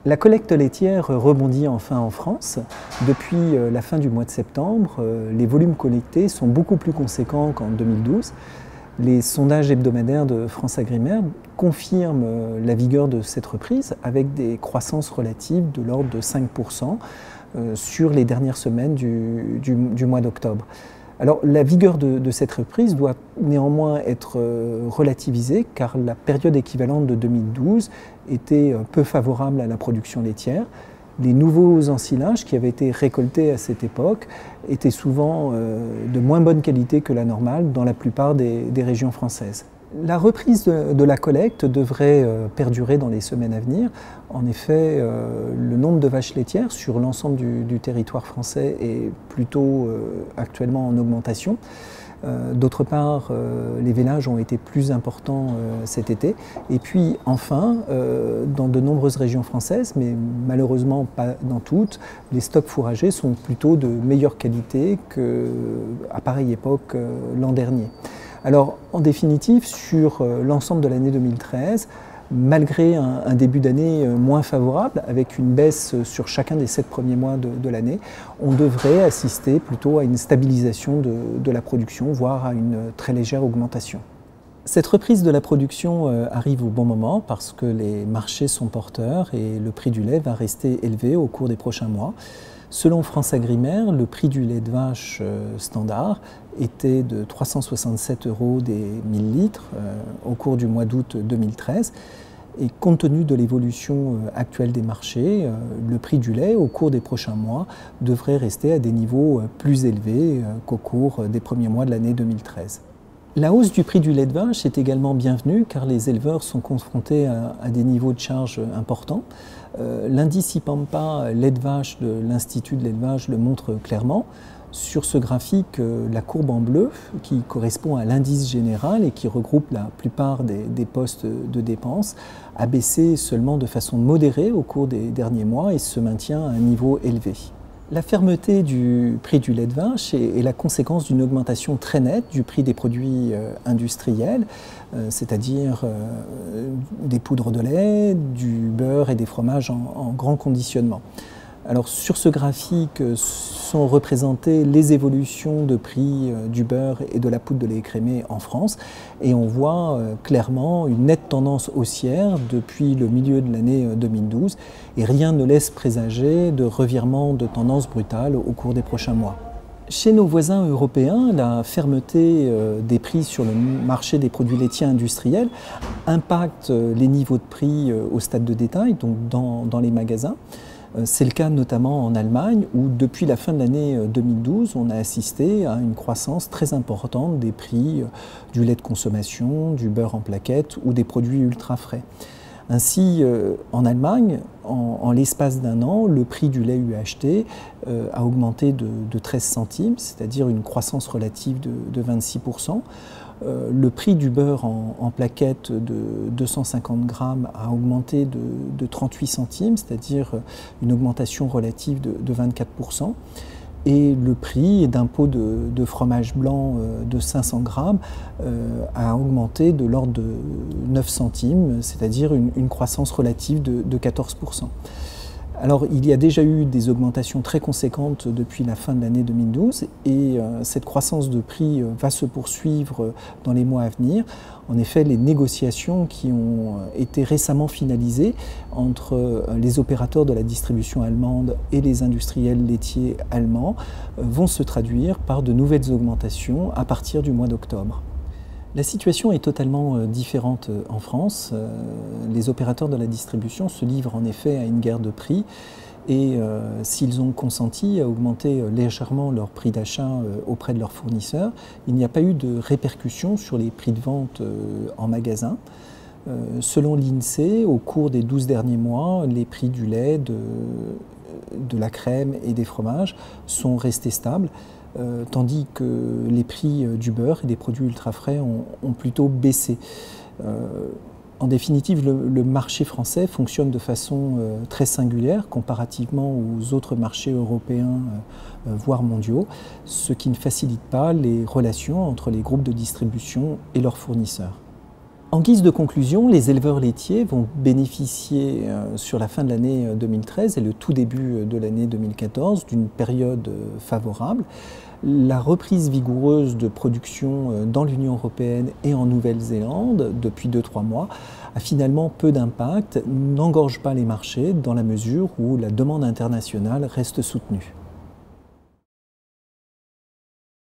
La collecte laitière rebondit enfin en France. Depuis la fin du mois de septembre, les volumes collectés sont beaucoup plus conséquents qu'en 2012. Les sondages hebdomadaires de FranceAgriMer confirment la vigueur de cette reprise avec des croissances relatives de l'ordre de 5% sur les dernières semaines du mois d'octobre. Alors la vigueur de cette reprise doit néanmoins être relativisée car la période équivalente de 2012 était peu favorable à la production laitière. Les nouveaux ensilages qui avaient été récoltés à cette époque étaient souvent de moins bonne qualité que la normale dans la plupart des régions françaises. La reprise de la collecte devrait perdurer dans les semaines à venir. En effet, le nombre de vaches laitières sur l'ensemble du territoire français est plutôt actuellement en augmentation. D'autre part, les vélages ont été plus importants cet été. Et puis enfin, dans de nombreuses régions françaises, mais malheureusement pas dans toutes, les stocks fourragers sont plutôt de meilleure qualité qu'à pareille époque l'an dernier. Alors, en définitive, sur l'ensemble de l'année 2013, malgré un début d'année moins favorable, avec une baisse sur chacun des 7 premiers mois de l'année, on devrait assister plutôt à une stabilisation de la production, voire à une très légère augmentation. Cette reprise de la production arrive au bon moment parce que les marchés sont porteurs et le prix du lait va rester élevé au cours des prochains mois. Selon FranceAgriMer, le prix du lait de vache standard était de 367 € des 1000 litres au cours du mois d'août 2013. Et compte tenu de l'évolution actuelle des marchés, le prix du lait au cours des prochains mois devrait rester à des niveaux plus élevés qu'au cours des premiers mois de l'année 2013. La hausse du prix du lait de vache est également bienvenue car les éleveurs sont confrontés à des niveaux de charge importants. L'indice IPAMPA lait de vache de l'Institut de l'élevage le montre clairement. Sur ce graphique, la courbe en bleu, qui correspond à l'indice général et qui regroupe la plupart des postes de dépenses, a baissé seulement de façon modérée au cours des derniers mois et se maintient à un niveau élevé. La fermeté du prix du lait de vache est la conséquence d'une augmentation très nette du prix des produits industriels, c'est-à-dire des poudres de lait, du beurre et des fromages en grand conditionnement. Alors sur ce graphique sont représentées les évolutions de prix du beurre et de la poudre de lait écrémé en France et on voit clairement une nette tendance haussière depuis le milieu de l'année 2012 et rien ne laisse présager de revirement de tendance brutale au cours des prochains mois. Chez nos voisins européens, la fermeté des prix sur le marché des produits laitiers industriels impacte les niveaux de prix au stade de détail, donc dans les magasins. C'est le cas notamment en Allemagne où depuis la fin de l'année 2012, on a assisté à une croissance très importante des prix du lait de consommation, du beurre en plaquettes ou des produits ultra frais. Ainsi, en Allemagne, en l'espace d'un an, le prix du lait UHT a augmenté de 13 centimes, c'est-à-dire une croissance relative de 26%. Le prix du beurre en plaquettes de 250 grammes a augmenté de 38 centimes, c'est-à-dire une augmentation relative de 24%. Et le prix d'un pot de fromage blanc de 500 grammes a augmenté de l'ordre de 9 centimes, c'est-à-dire une croissance relative de 14%. Alors il y a déjà eu des augmentations très conséquentes depuis la fin de l'année 2012 et cette croissance de prix va se poursuivre dans les mois à venir. En effet, les négociations qui ont été récemment finalisées entre les opérateurs de la distribution allemande et les industriels laitiers allemands vont se traduire par de nouvelles augmentations à partir du mois d'octobre. La situation est totalement différente en France. Les opérateurs de la distribution se livrent en effet à une guerre de prix et s'ils ont consenti à augmenter légèrement leur prix d'achat auprès de leurs fournisseurs, il n'y a pas eu de répercussion sur les prix de vente en magasin. Selon l'INSEE, au cours des 12 derniers mois, les prix du lait, de la crème et des fromages sont restés stables. Tandis que les prix du beurre et des produits ultra frais ont plutôt baissé. En définitive, le marché français fonctionne de façon très singulière comparativement aux autres marchés européens, voire mondiaux, ce qui ne facilite pas les relations entre les groupes de distribution et leurs fournisseurs. En guise de conclusion, les éleveurs laitiers vont bénéficier sur la fin de l'année 2013 et le tout début de l'année 2014 d'une période favorable. La reprise vigoureuse de production dans l'Union européenne et en Nouvelle-Zélande depuis 2-3 mois a finalement peu d'impact, n'engorge pas les marchés dans la mesure où la demande internationale reste soutenue.